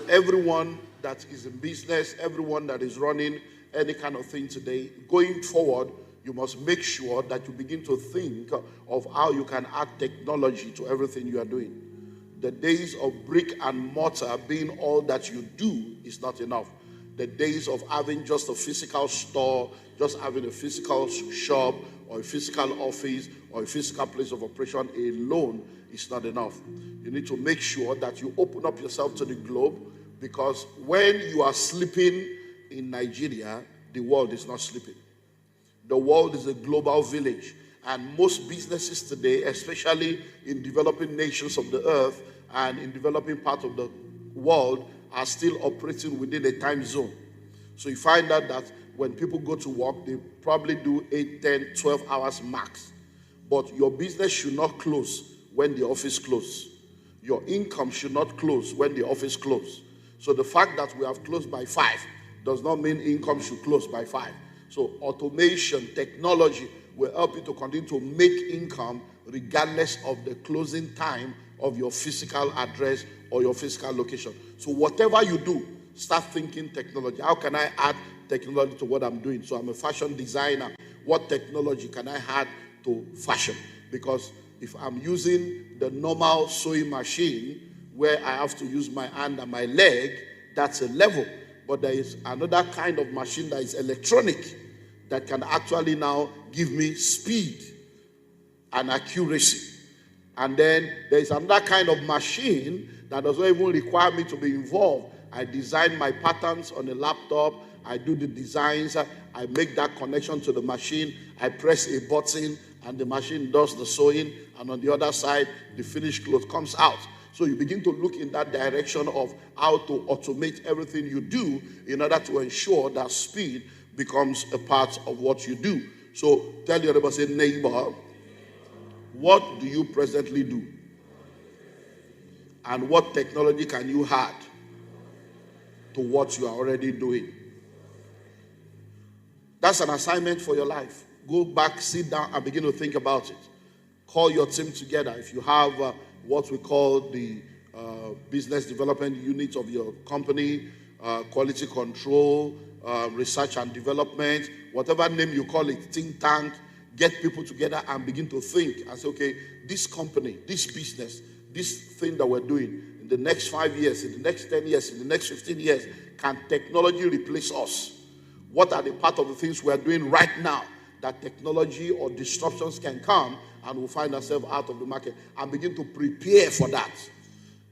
everyone that is in business, everyone that is running any kind of thing today, going forward, you must make sure that you begin to think of how you can add technology to everything you are doing. The days of brick and mortar being all that you do is not enough. The days of having just a physical store, just having a physical shop or a physical office or a physical place of operation alone is not enough. You need to make sure that you open up yourself to the globe, because when you are sleeping in Nigeria, the world is not sleeping. The world is a global village, and most businesses today, especially in developing nations of the earth and in developing parts of the world, are still operating within a time zone. So you find out that when people go to work, they probably do 8, 10, 12 hours max. But your business should not close when the office closes. Your income should not close when the office closes. So the fact that we have closed by 5 does not mean income should close by 5. So automation, technology will help you to continue to make income regardless of the closing time of your physical address or your physical location. So whatever you do, start thinking technology. How can I add technology to what I'm doing? So I'm a fashion designer. What technology can I add to fashion? Because if I'm using the normal sewing machine where I have to use my hand and my leg, that's a level. But there is another kind of machine that is electronic that can actually now give me speed and accuracy. And then there is another kind of machine that does not even require me to be involved. I design my patterns on a laptop. I do the designs. I make that connection to the machine. I press a button and the machine does the sewing. And on the other side, the finished cloth comes out. So you begin to look in that direction of how to automate everything you do in order to ensure that speed becomes a part of what you do. So tell your neighbor, say, neighbor, what do you presently do? And what technology can you add to what you are already doing? That's an assignment for your life. Go back, sit down, and begin to think about it. Call your team together. If you have what we call the business development unit of your company, quality control, research and development, whatever name you call it, think tank, get people together and begin to think and say, okay, this company, this business, this thing that we're doing in the next 5 years, in the next 10 years, in the next 15 years, can technology replace us? What are the part of the things we're doing right now that technology or disruptions can come and we'll find ourselves out of the market, and begin to prepare for that?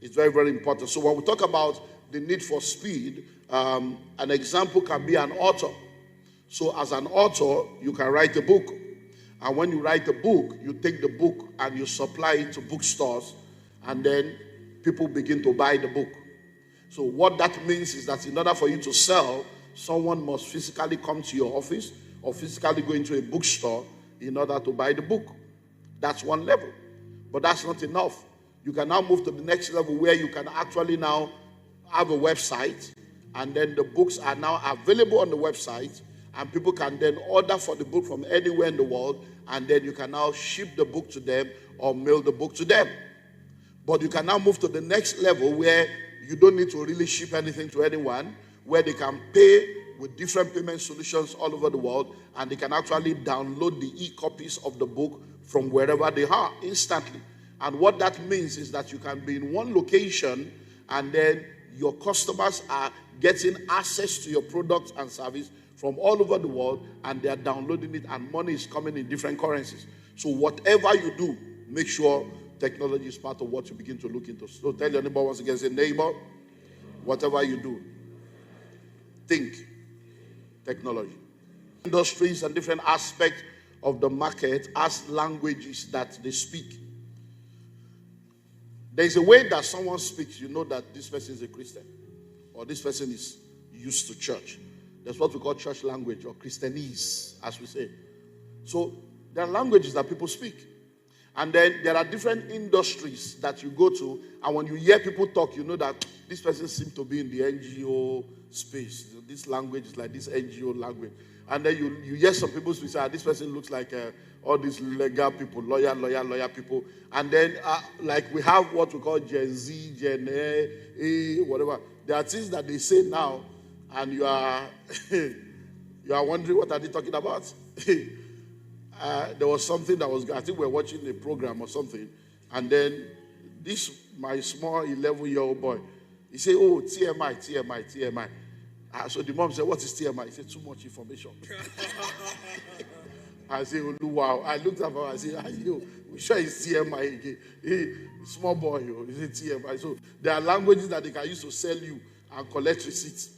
It's very, very important. So when we talk about the need for speed, an example can be an author. So as an author, you can write a book. And when you write a book, you take the book and you supply it to bookstores, and then people begin to buy the book. So what that means is that in order for you to sell, someone must physically come to your office or physically go into a bookstore in order to buy the book. That's one level. But that's not enough. You can now move to the next level where you can actually now have a website, and then the books are now available on the website, and people can then order for the book from anywhere in the world, and then you can now ship the book to them or mail the book to them. But you can now move to the next level where you don't need to really ship anything to anyone, where they can pay with different payment solutions all over the world, and they can actually download the e-copies of the book from wherever they are instantly. And what that means is that you can be in one location, and then your customers are getting access to your products and service from all over the world, and they are downloading it, and money is coming in different currencies. So whatever you do, make sure technology is part of what you begin to look into. So tell your neighbor once again, say, neighbor, whatever you do, think technology. Industries and different aspects of the market as languages that they speak. There's a way that someone speaks, you know that this person is a Christian, or this person is used to church. That's what we call church language, or Christianese, as we say. So there are languages that people speak. And then there are different industries that you go to, and when you hear people talk, you know that this person seems to be in the NGO space. This language is like this NGO language. And then you hear some people say, this person looks like all these legal people, lawyer people. And then, like we have what we call Gen Z, Gen A, whatever. There are things that they say now, and you are you are wondering what are they talking about. There was something that was, I think we were watching a program or something, and then my small 11-year-old boy, he said, "Oh, TMI." So the mom said, "What is TMI?" He said, "Too much information." I said, "Oh, wow." I looked at him, I said, "Are you sure it's TMI again?" Small boy, he said TMI. So there are languages that they can use to sell you and collect receipts.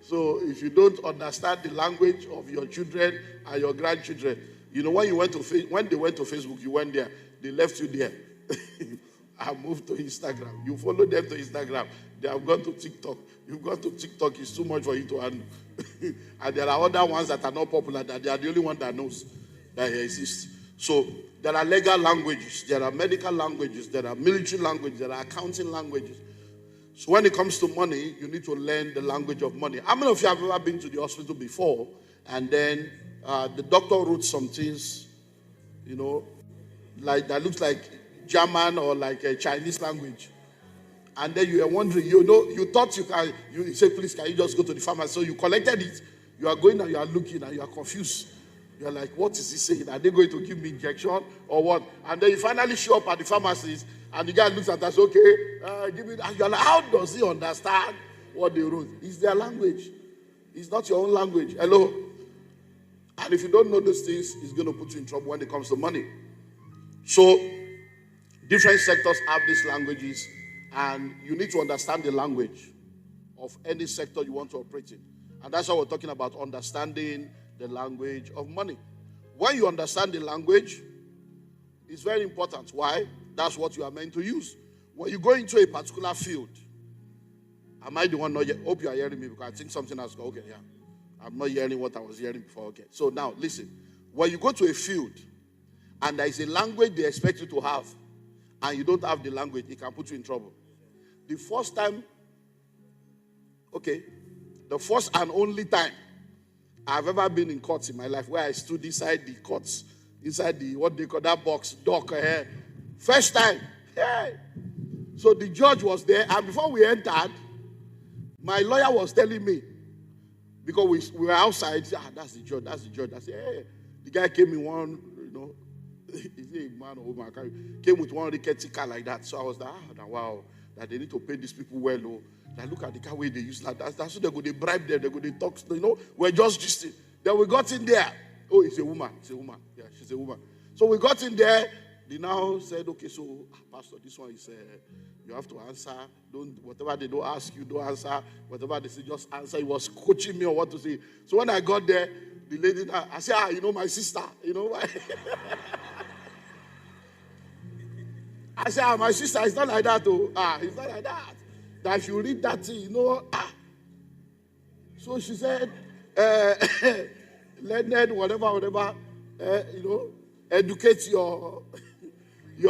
So if you don't understand the language of your children and your grandchildren, when they went to Facebook, you went there, they left you there. I moved to Instagram. You follow them to Instagram. They have gone to TikTok. You've gone to TikTok. It's too much for you to handle. And there are other ones that are not popular, that they are the only one that knows that it exists. So there are legal languages. There are medical languages. There are military languages. There are accounting languages. So when it comes to money, you need to learn the language of money. How many of you have ever been to the hospital before, and then the doctor wrote some things, like that looks like German or like a Chinese language, and then you are wondering, you thought you said, "Please, can you just go to the pharmacy?" So you collected it. You are going and you are looking and you are confused. You are like, "What is he saying? Are they going to give me injection or what?" And then you finally show up at the pharmacy, and the guy looks at us, "Okay, give me that." You are like, "How does he understand what they wrote?" It's their language. It's not your own language. Hello? And if you don't know those things, it's going to put you in trouble when it comes to money. So different sectors have these languages, and you need to understand the language of any sector you want to operate in. And that's why we're talking about understanding the language of money. When you understand the language, it's very important. Why? That's what you are meant to use. When you go into a particular field, am I the one not yet? Hope you are hearing me, because I think something has gone. Okay, yeah. I'm not hearing what I was hearing before. Okay. So now, listen. When you go to a field, and there is a language they expect you to have, and you don't have the language, it can put you in trouble. The first and only time I've ever been in courts in my life, where I stood inside the courts, inside the, what they call that box, dock, first time. Hey. So the judge was there, and before we entered, my lawyer was telling me, because we were outside, he said, "That's the judge. I said, "Hey." The guy came in one, he's a man or woman, came with one rickety car like that. So I was like, wow, that they need to pay these people well. Oh. Like, look at the car way they use that. That's so they go, they bribe them, they go, they talk. We're just gisting. Then we got in there. Oh, it's a woman. Yeah, she's a woman. So we got in there. They now said, "Okay, so Pastor, this one is you have to answer. Whatever they don't ask you, don't answer. Whatever they say, just answer." He was coaching me on what to say. So when I got there, the lady, I said, "My sister, I said, "My sister, it's not like that, oh. It's not like that. That if you read that thing, So she said, learned, whatever, educate your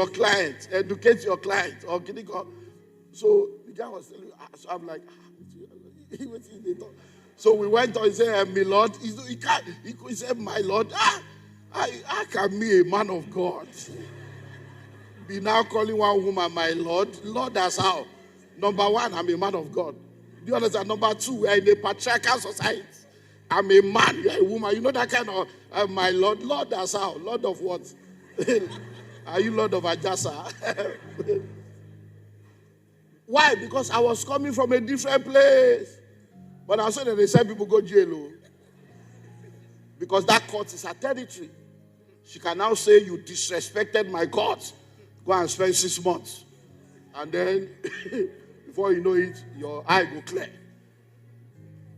client. Educate your client. So the guy was telling me, so I'm like, so we went on and said, "My Lord." He said, "My Lord, I can be a man of God. Be now calling one woman my Lord." Lord, that's how. Number one, I'm a man of God. Do you understand? Number two, we are in a patriarchal society. I'm a man, you're a woman. You know that kind of, my Lord. Lord, that's how. Lord of what? Are you Lord of Ajasa? Why? Because I was coming from a different place. But I said that they said people go jail. Because that court is her territory. She can now say, "You disrespected my God. Go and spend 6 months." And then, before you know it, your eye go clear.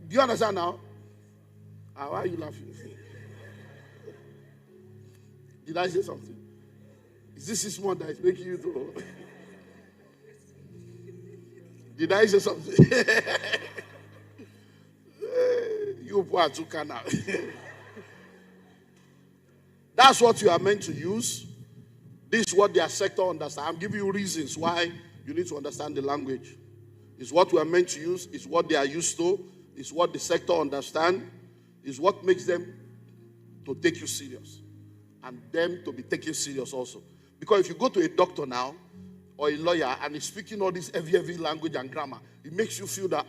Do you understand now? Why are you laughing? Did I say something? Is this 6 months that is making you to... Did I say something? You poor Tuka now. That's what you are meant to use. This is what their sector understands. I'm giving you reasons why you need to understand the language. It's what we are meant to use. It's what they are used to. It's what the sector understands. It's what makes them to take you serious, and them to be taken serious also. Because if you go to a doctor now or a lawyer and he's speaking all this heavy language and grammar, it makes you feel that,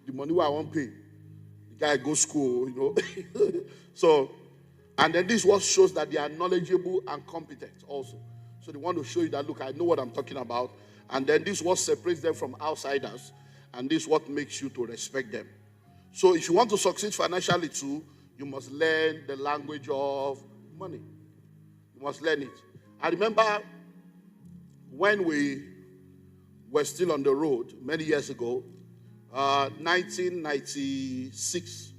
the money where I won't pay. The guy goes school, So, and then this what shows that they are knowledgeable and competent also. So they want to show you that, look, I know what I'm talking about. And then this what separates them from outsiders. And this what makes you to respect them. So if you want to succeed financially too, you must learn the language of money. You must learn it. I remember when we were still on the road many years ago, 1996.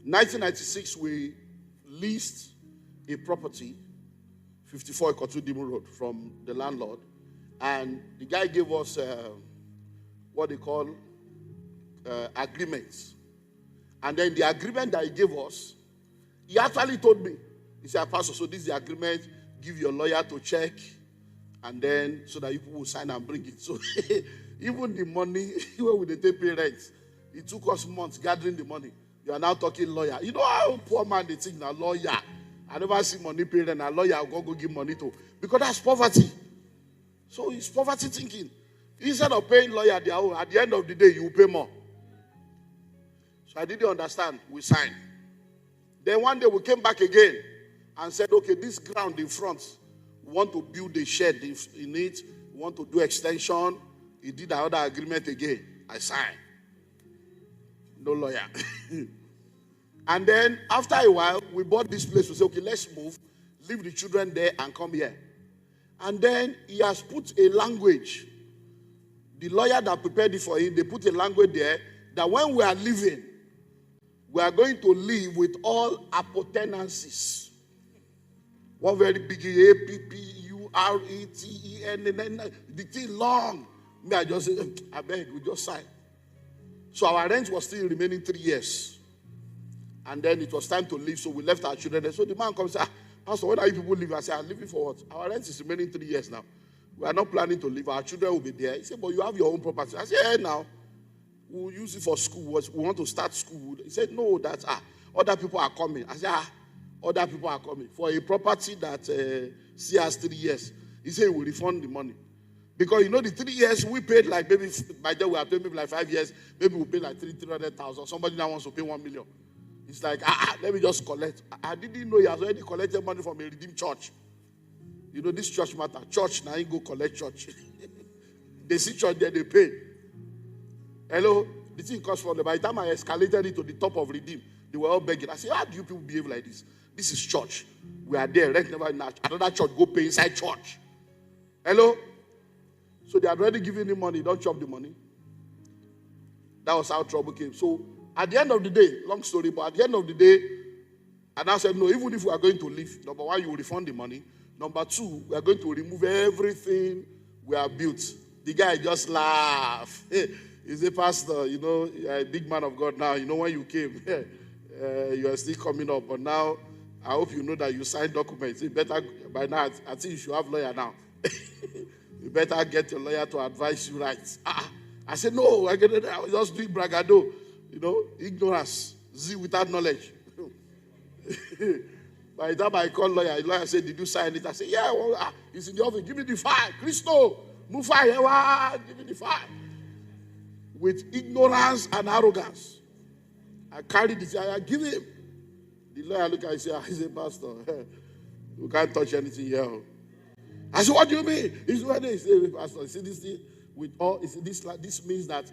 1996, we leased a property, 54 Ikotu Road, from the landlord. And the guy gave us what they call agreements. And then the agreement that he gave us, he actually told me, he said, Pastor, so this is the agreement, give your lawyer to check, and then so that people will sign and bring it. So even the money, when we did pay rent, it took us months gathering the money. You are now talking lawyer. You know how poor man they think now lawyer. I never see money paid and a lawyer will go give money to. Because that's poverty. So it's poverty thinking. Instead of paying lawyer at the end of the day, you will pay more. So I didn't understand. We signed. Then one day we came back again and said, okay, this ground in front, we want to build a shed in it. We want to do extension. He did another agreement again. I signed. No lawyer. And then after a while, we bought this place. We said, okay, let's move. Leave the children there and come here. And then he has put a language. The lawyer that prepared it for him, they put a language there that when we are leaving, we are going to live with all appurtenances. One very big APPURETEN, the thing long. Me, I just say, I beg, we just sign. So our rent was still remaining 3 years. And then it was time to leave, so we left our children there. So the man comes and says, Pastor, when are you people leaving? I said, I'm leaving for what? Our rent is remaining 3 years now. We are not planning to leave. Our children will be there. He said, but you have your own property. I said, yeah, now. We'll use it for school. We want to start school. He said, no, that's other people are coming. I said, other people are coming. For a property that has 3 years. He said, we'll refund the money. Because, the 3 years we paid like maybe, by then we are paying maybe like 5 years, maybe we pay like 300,000. Somebody now wants to pay 1 million. It's like, let me just collect. I didn't know he has already collected money from a redeemed church. This church matter. Church, now you go collect church. They see church there, they pay. Hello? The thing costs from them. By the time I escalated it to the top of redeem, they were all begging. I said, how do you people behave like this? This is church. We are there, rent never enough. Another church, go pay inside church. Hello? So they had already given him money. Don't chop the money. That was how trouble came. So at the end of the day, long story, but at the end of the day, I now said, no, even if we are going to leave, number one, you will refund the money. Number two, we are going to remove everything we have built. The guy just laughed. He's a pastor, you're a big man of God now. When you came, you are still coming up. But now, I hope you know that you signed documents. You better, by now, I think you should have a lawyer now. You better get your lawyer to advise you right. I said, no, I was just doing bragado. Ignorance, zeal without knowledge. By the time I called the lawyer said, did you sign it? I said, yeah, well, he's in the office. Give me the file. Christo, move file. Give me the file. With ignorance and arrogance, I carried it. I give him. The lawyer looked at me and said, he's a pastor. You can't touch anything here. I said, what do you mean? He's what they say, pastor. See this thing with all. This means that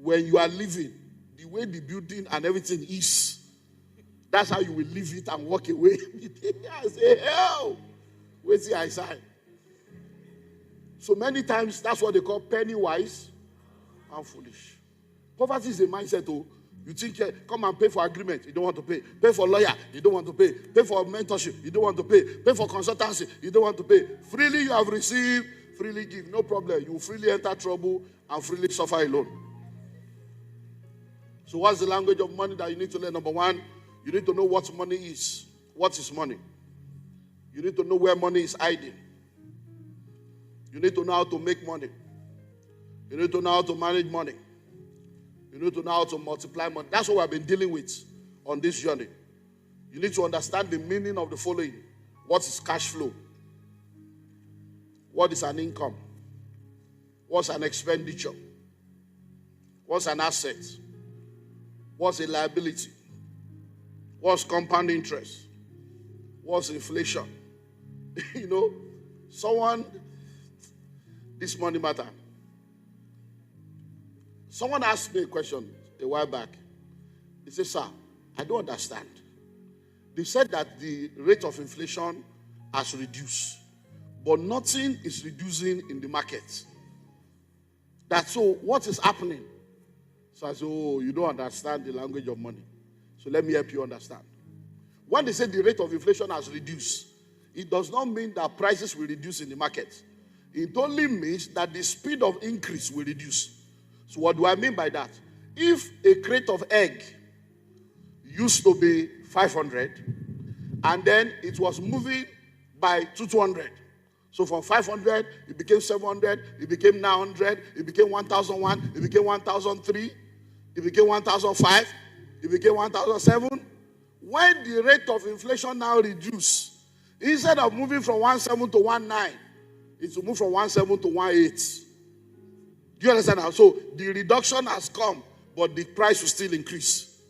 when you are living, the way the building and everything is, that's how you will leave it and walk away. I say, hell, wait till I sign. So many times, that's what they call penny wise and foolish. Poverty is a mindset. You think, come and pay for agreement, you don't want to pay. Pay for lawyer, you don't want to pay. Pay for mentorship, you don't want to pay. Pay for consultancy, you don't want to pay. Freely you have received, freely give. No problem. You will freely enter trouble and freely suffer alone. So what's the language of money that you need to learn? Number one, you need to know what money is. What is money? You need to know where money is hiding. You need to know how to make money. You need to know how to manage money. You need to know how to multiply money. That's what we've been dealing with on this journey. You need to understand the meaning of the following. What is cash flow? What is an income? What's an expenditure? What's an asset? What's a liability? What's compound interest? What's inflation? Someone, this money matter. Someone asked me a question a while back. He said, sir, I don't understand. They said that the rate of inflation has reduced, but nothing is reducing in the market. So what is happening? So I said, oh, you don't understand the language of money. So let me help you understand. When they say the rate of inflation has reduced, it does not mean that prices will reduce in the market. It only means that the speed of increase will reduce. So what do I mean by that? If a crate of egg used to be 500 and then it was moving by 200. So from 500, it became 700, it became 900, it became 1001, it became 1003, it became 1005, it became 1007. When the rate of inflation now reduced, instead of moving from 17 to 19, it will move from 17 to 18. Do you understand now? So the reduction has come, but the price will still increase.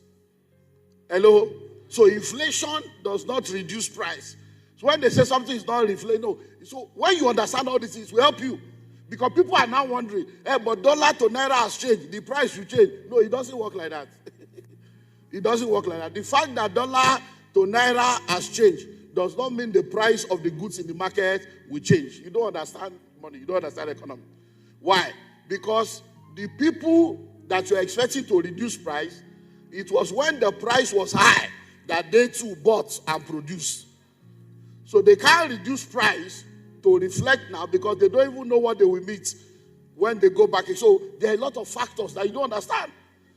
Hello? So inflation does not reduce price. So when they say something is not inflation, no. So when you understand all these things, it will help you. Because people are now wondering, but dollar to naira has changed. The price will change. No, it doesn't work like that. It doesn't work like that. The fact that dollar to naira has changed does not mean the price of the goods in the market will change. You don't understand money. You don't understand economy. Why? Because the people that you're expecting to reduce price, it was when the price was high that they too bought and produced. So they can't reduce price to reflect now because they don't even know what they will meet when they go back. So there are a lot of factors that you don't understand.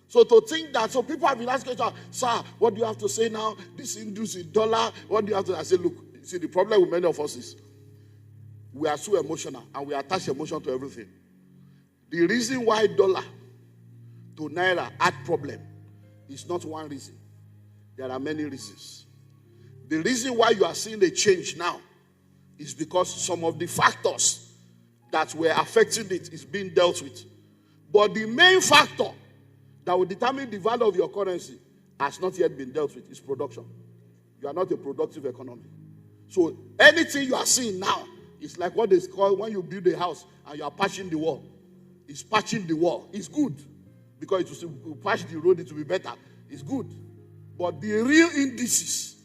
So to think that, so people have been asking, sir, what do you have to say now? This induce in dollar. What do you have to? I say, look, see, the problem with many of us is we are so emotional and we attach emotion to everything. The reason why dollar to naira had problem is not one reason. There are many reasons. The reason why you are seeing a change now is because some of the factors that were affecting it is being dealt with. But the main factor that will determine the value of your currency has not yet been dealt with is production. You are not a productive economy. So anything you are seeing now is like what is called when you build a house and you are patching the wall. It's patching the wall. It's good because it will patch the road, it will be better. It's good. But the real indices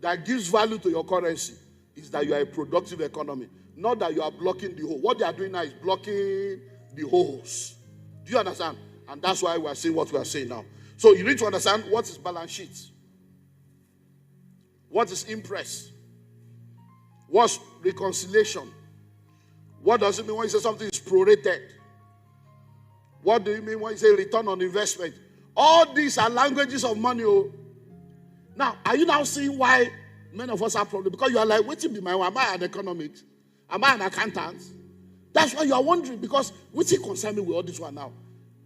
that gives value to your currency is that you are a productive economy, not that you are blocking the hole. What they are doing now is blocking the holes. Do you understand? And that's why we are saying what we are saying now. So you need to understand what is balance sheet, what is impress, what's reconciliation, what does it mean when you say something is prorated, what do you mean when you say return on investment? All these are languages of money. Oh. Now, are you now seeing why many of us have problems? Because you are like, wait till be my am I an economics? Am I an accountant? That's why you are wondering, because what's it concern me with all this one now?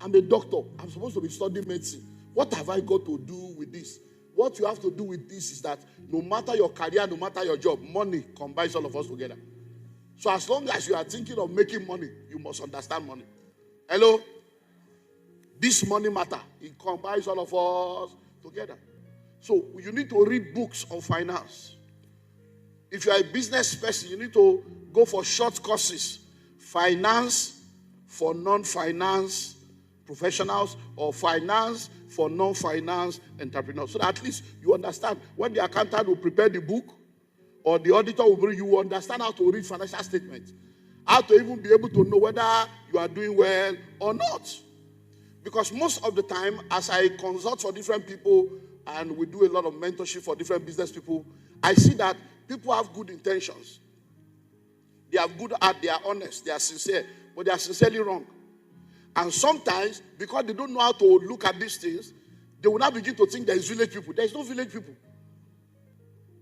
I'm a doctor. I'm supposed to be studying medicine. What have I got to do with this? What you have to do with this is that no matter your career, no matter your job, money combines all of us together. So as long as you are thinking of making money, you must understand money. Hello? This money matter. It combines all of us together. So you need to read books on finance. If you are a business person, you need to go for short courses. Finance for non-finance professionals or finance for non-finance entrepreneurs. So that at least you understand when the accountant will prepare the book or the auditor will bring, you understand how to read financial statements. How to even be able to know whether you are doing well or not. Because most of the time, as I consult for different people and we do a lot of mentorship for different business people, I see that people have good intentions. They have good heart, they are honest, they are sincere, but they are sincerely wrong. And sometimes, because they don't know how to look at these things, they will now begin to think there is village people. There is no village people.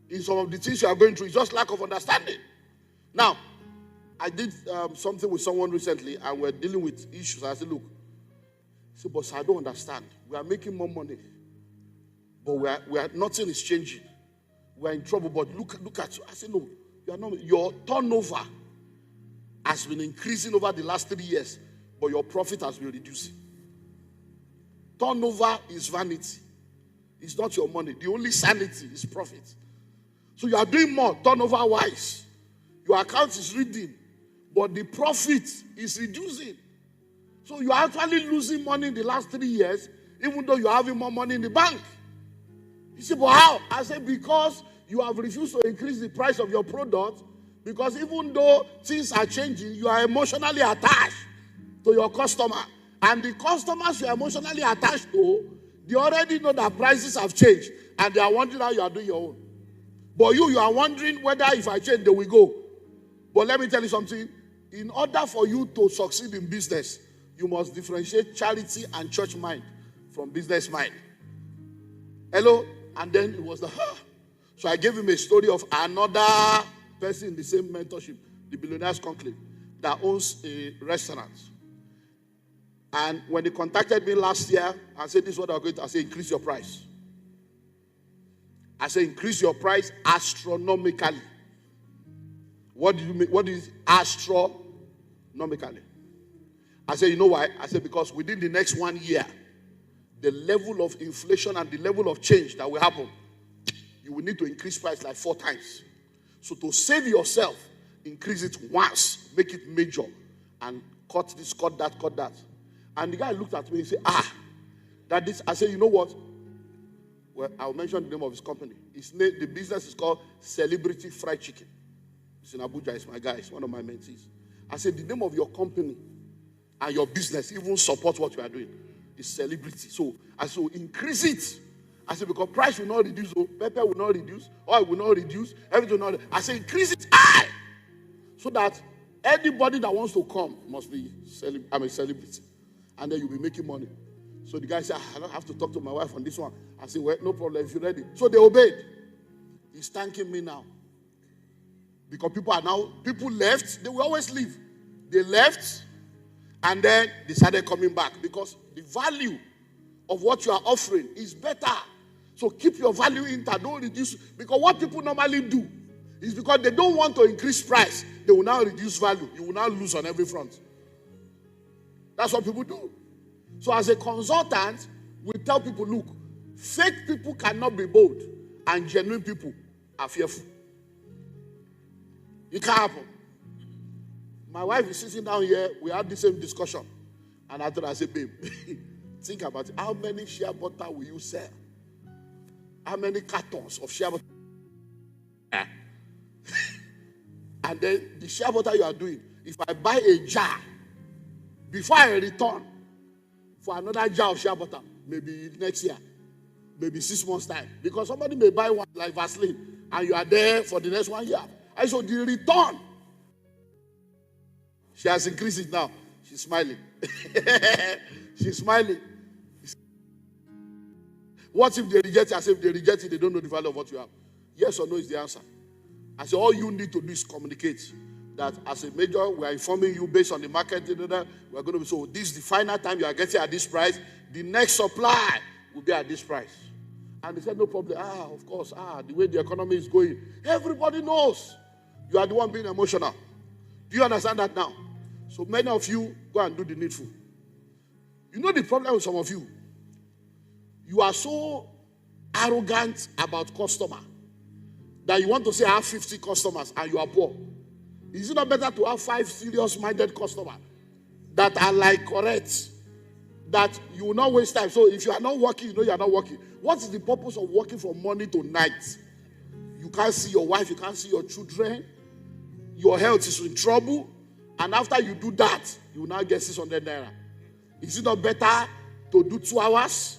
In some of the things you are going through, it's just lack of understanding. Now, I did something with someone recently, and we're dealing with issues. I said, look, but I don't understand. We are making more money, but we are nothing is changing. we're in trouble. But look at you. I said, no, you are not. Your turnover has been increasing over the last 3 years, but your profit has been reducing. Turnover is vanity. It's not your money. The only sanity is profit. So you are doing more turnover-wise. Your account is reading, but the profit is reducing. So you are actually losing money in the last 3 years, even though you are having more money in the bank. You say, but how? I say, because you have refused to increase the price of your product, because even though things are changing, you are emotionally attached to your customer. And the customers you are emotionally attached to, they already know that prices have changed, and they are wondering how you are doing your own. But you are wondering whether if I change, they will go. But let me tell you something. In order for you to succeed in business, you must differentiate charity and church mind from business mind. Hello? And then it was So I gave him a story of another person in the same mentorship, the Billionaires Conclave, that owns a restaurant. And when they contacted me last year and said, this is what I'm going to, I said, increase your price. I said, increase your price astronomically. What do you mean? What is astronomically? I said, you know why? I said, because within the next 1 year, the level of inflation and the level of change that will happen, you will need to increase price like 4 times. So to save yourself, increase it once, make it major, and cut this, cut that, cut that. And the guy looked at me and said, that this. I said, you know what? Well, I'll mention the name of his company. The business is called Celebrity Fried Chicken. It's in Abuja. It's my guy. It's one of my mentees. I said, the name of your company and your business even support what you are doing. It's Celebrity. So I said, increase it. I said, because price will not reduce, pepper will not reduce, oil will not reduce, everything will not reduce. I said, increase it high. So that anybody that wants to come must be a celebrity. And then you'll be making money. So the guy said, I don't have to talk to my wife on this one. I said, well, no problem, if you're ready. So they obeyed. He's thanking me now. Because people left. They will always leave. They left, and then they started coming back. Because the value of what you are offering is better. So keep your value intact. Don't reduce. Because what people normally do is because they don't want to increase price, they will now reduce value. You will now lose on every front. That's what people do. So as a consultant, we tell people, look, fake people cannot be bold, and genuine people are fearful. It can't happen. My wife is sitting down here. We had the same discussion. And I said, babe, think about it. How many shea butter will you sell? How many cartons of shea butter? And then the shea butter you are doing, if I buy a jar, before I return for another jar of shea butter, maybe next year, maybe 6 months' time. Because somebody may buy one like Vaseline, and you are there for the next 1 year. I saw the return. She has increased it now. She's smiling. She's smiling. What if they reject it? I said, if they reject it, they don't know the value of what you have. Yes or no is the answer. I said, all you need to do is communicate. That as a major, we are informing you based on the market. We are going to be, so this is the final time you are getting at this price. The next supply will be at this price. And they said, no problem. Of course. The way the economy is going. Everybody knows. You are the one being emotional. Do you understand that now? So many of you go and do the needful. You know the problem with some of you? You are so arrogant about customer that you want to say I have 50 customers and you are poor. Is it not better to have 5 serious-minded customers that are like correct, that you will not waste time? So if you are not working, you know you are not working. What is the purpose of working from morning to night? You can't see your wife, you can't see your children. Your health is in trouble. And after you do that, you will now get 600 naira. Is it not better to do 2 hours,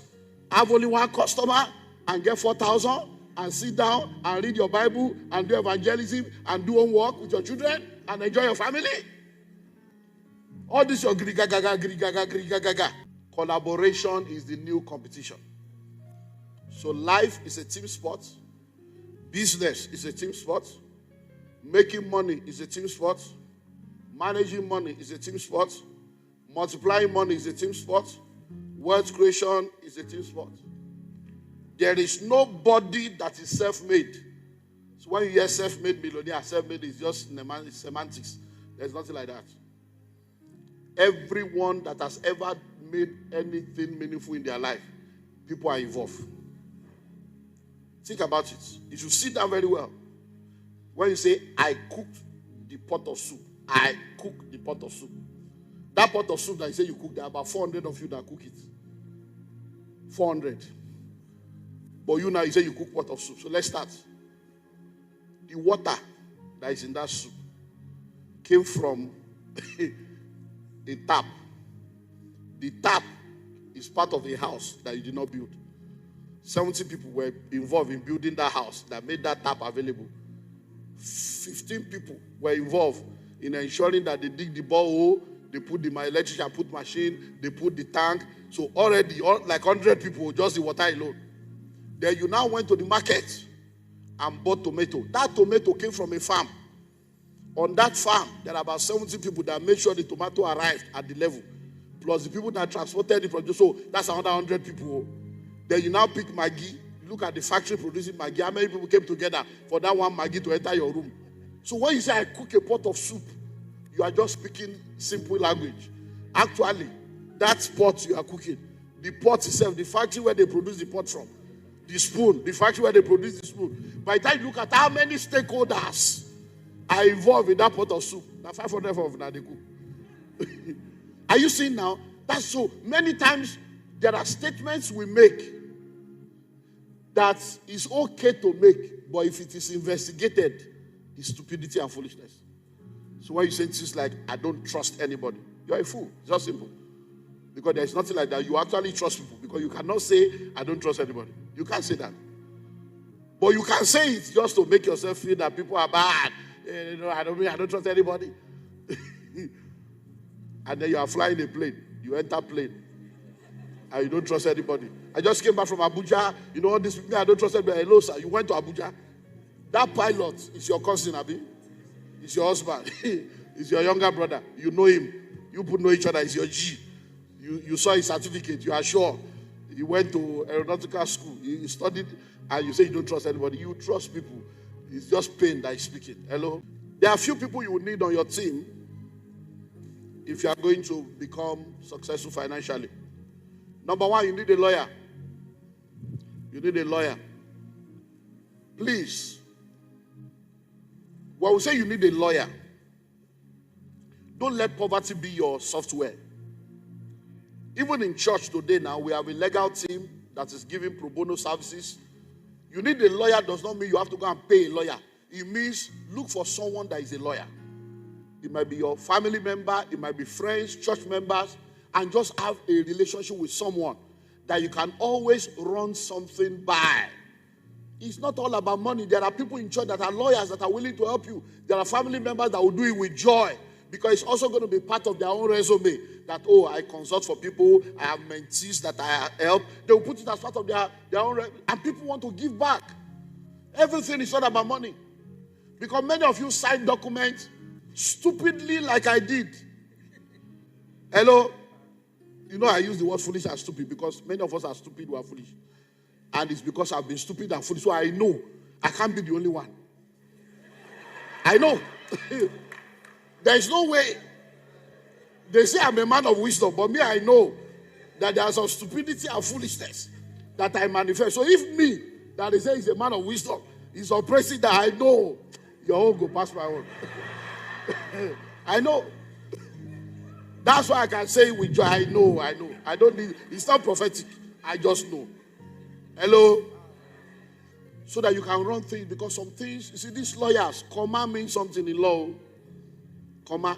have only 1 customer, and get 4,000, and sit down and read your Bible and do evangelism and do homework with your children and enjoy your family? All this your grigagaga. Collaboration is the new competition. So life is a team sport. Business is a team sport. Making money is a team sport. Managing money is a team sport. Multiplying money is a team sport. Wealth creation is a team sport. There is nobody that is self-made So when you hear self-made millionaire, self-made is just semantics. There's nothing like that. Everyone that has ever made anything meaningful in their life, people are involved. Think about it. You should sit down very well. When you say, I cooked the pot of soup. I cooked the pot of soup. That pot of soup that you say you cook, there are about 400 of you that cook it. 400. But you now, you say you cook pot of soup. So let's start. The water that is in that soup came from a tap. The tap is part of a house that you did not build. 70 people were involved in building that house that made that tap available. 15 people were involved in ensuring that they dig the borehole, they put the electrician, put machine, they put the tank. So already, like 100 people, just the water alone. Then you now went to the market and bought tomato. That tomato came from a farm. On that farm, there are about 70 people that made sure the tomato arrived at the level. Plus the people that transported the produce. So that's another 100 people. Then you now pick Maggi. Look at the factory producing Maggi. How many people came together for that one Maggi to enter your room? So when you say, I cook a pot of soup, you are just speaking simple language. Actually, that pot you are cooking, the pot itself, the factory where they produce the pot from, the spoon, the factory where they produce the spoon. By the time you look at how many stakeholders are involved in that pot of soup, now 500 of them they cook. Are you seeing now? That's so many times there are statements we make that is okay to make, but if it is investigated, it's stupidity and foolishness. So when you say things like, I don't trust anybody, you're a fool. It's just simple. Because there's nothing like that. You actually trust people. Because you cannot say, I don't trust anybody. You can't say that. But you can say it just to make yourself feel that people are bad. I don't trust anybody. And then you are flying a plane. You enter plane. And you don't trust anybody. I just came back from Abuja. You know all this people, I don't trust anybody. Hello, sir. You went to Abuja. That pilot is your cousin, Abi. It's your husband. It's your younger brother. You know him. You both know each other. It's your G. You saw his certificate. You are sure. You went to aeronautical school. You studied, and you say you don't trust anybody. You trust people. It's just pain that is speaking. Hello? There are a few people you will need on your team if you are going to become successful financially. Number one, you need a lawyer. You need a lawyer. Please. When we say you need a lawyer, don't let poverty be your software. Even in church today now, we have a legal team that is giving pro bono services. You need a lawyer does not mean you have to go and pay a lawyer. It means look for someone that is a lawyer. It might be your family member, it might be friends, church members, and just have a relationship with someone that you can always run something by. It's not all about money. There are people in church that are lawyers that are willing to help you. There are family members that will do it with joy because it's also going to be part of their own resume that, oh, I consult for people, I have mentees that I help. They will put it as part of their own resume. And people want to give back. Everything is not about money. Because many of you sign documents stupidly like I did. Hello? You know I use the word foolish and stupid because many of us are stupid who are foolish. And it's because I've been stupid and foolish. So I know I can't be the only one. I know. There is no way. They say I'm a man of wisdom, but me, I know that there is some stupidity and foolishness that I manifest. So if me, that they say is a man of wisdom, is oppressing that, I know your own go past my own. I know. That's why I can say it with joy. I know. I don't need, it's not prophetic. I just know. Hello? So that you can run things, because some things, you see, these lawyers, comma means something in law. Comma.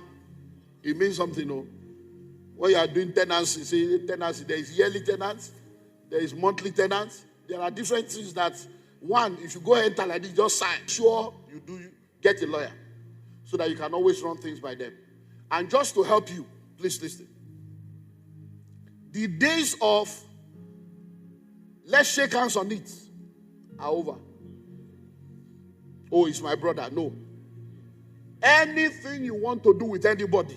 It means something, no. When you are doing tenancy, see, tenancy, there is yearly tenants, there is monthly tenants. There are different things that, one, if you go enter like this, just sign. Sure, you get a lawyer. So that you can always run things by them. And just to help you, please listen. The days of let's shake hands on it are over. Oh, it's my brother. No. Anything you want to do with anybody,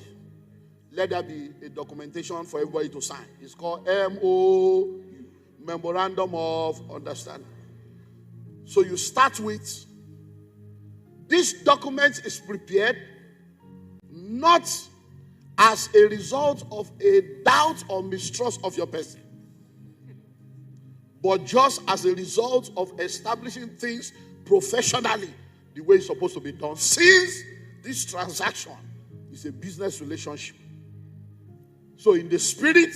let there be a documentation for everybody to sign. It's called MOU, Memorandum of Understanding. So you start with This document is prepared not as a result of a doubt or mistrust of your person, but just as a result of establishing things professionally the way it's supposed to be done. Since this transaction is a business relationship, so in the spirit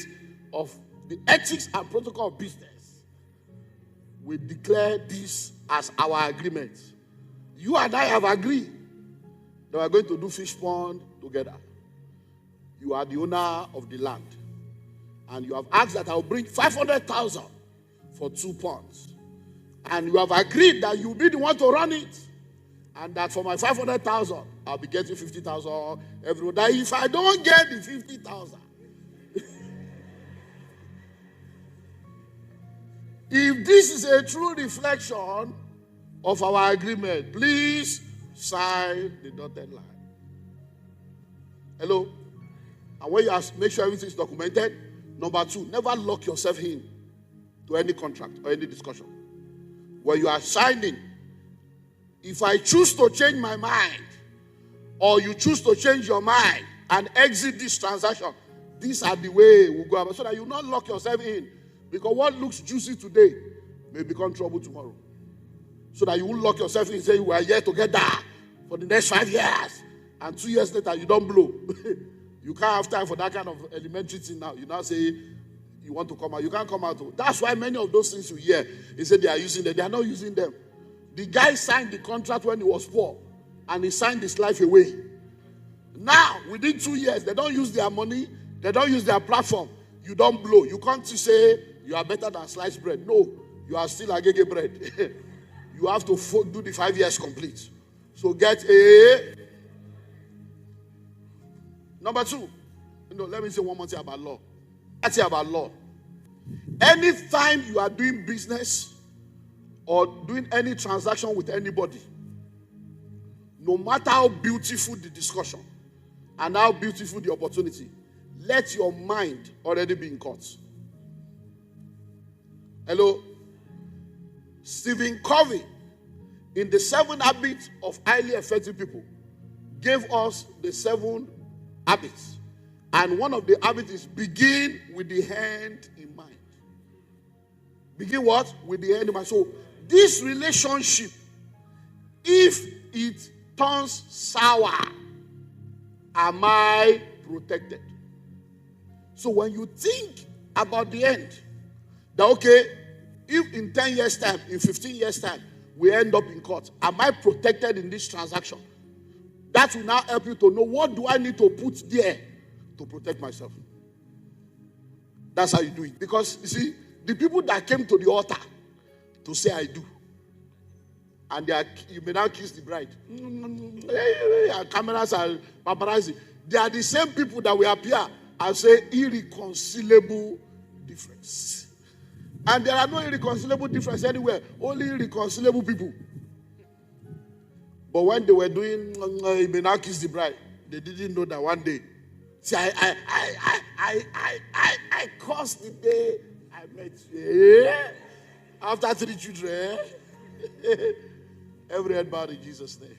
of the ethics and protocol of business, we declare this as our agreement. You and I have agreed that we are going to do fish pond together. You are the owner of the land, and you have asked that I will bring 500,000 for 2 ponds, and you have agreed that you will be the one to run it, and that for my 500,000 I'll be getting 50,000 every day. That if I don't get the 50,000, if this is a true reflection of our agreement, please sign the dotted line. Hello? And when you make sure everything is documented, number 2, never lock yourself in to any contract or any discussion. When you are signing, if I choose to change my mind, or you choose to change your mind and exit this transaction, these are the way we'll go about, so that you not lock yourself in. Because what looks juicy today may become trouble tomorrow. So that you won't lock yourself in and say, we are here together for the next 5 years. And 2 years later, you don't blow. You can't have time for that kind of elementary thing now. You now say, you want to come out. You can't come out. That's why many of those things you hear, he said they are using them. They are not using them. The guy signed the contract when he was poor, and he signed his life away. Now, within 2 years, they don't use their money. They don't use their platform. You don't blow. You can't say you are better than sliced bread. No, you are still agege bread. You have to do the 5 years complete. So get a... Number 2, let me say one more thing about law. That's about law. Anytime you are doing business or doing any transaction with anybody, no matter how beautiful the discussion and how beautiful the opportunity, let your mind already be in court. Hello? Stephen Covey, in the 7 habits of highly effective people, gave us the 7 habits. And one of the habits is begin with the end in mind. Begin what? With the end in mind. So this relationship, if it turns sour, am I protected? So when you think about the end, that okay, if in 10 years time, in 15 years time, we end up in court, am I protected in this transaction? That will now help you to know, what do I need to put there to protect myself? That's how you do it. Because, you see, the people that came to the altar to say I do, and you may now kiss the bride. Cameras are paparazzi. They are the same people that will appear and say irreconcilable difference. And there are no irreconcilable difference anywhere. Only irreconcilable people. But when they were doing, you may now kiss the bride, they didn't know that one day. See, I cursed the day I met you. After 3 children. Every head bowed in Jesus' name.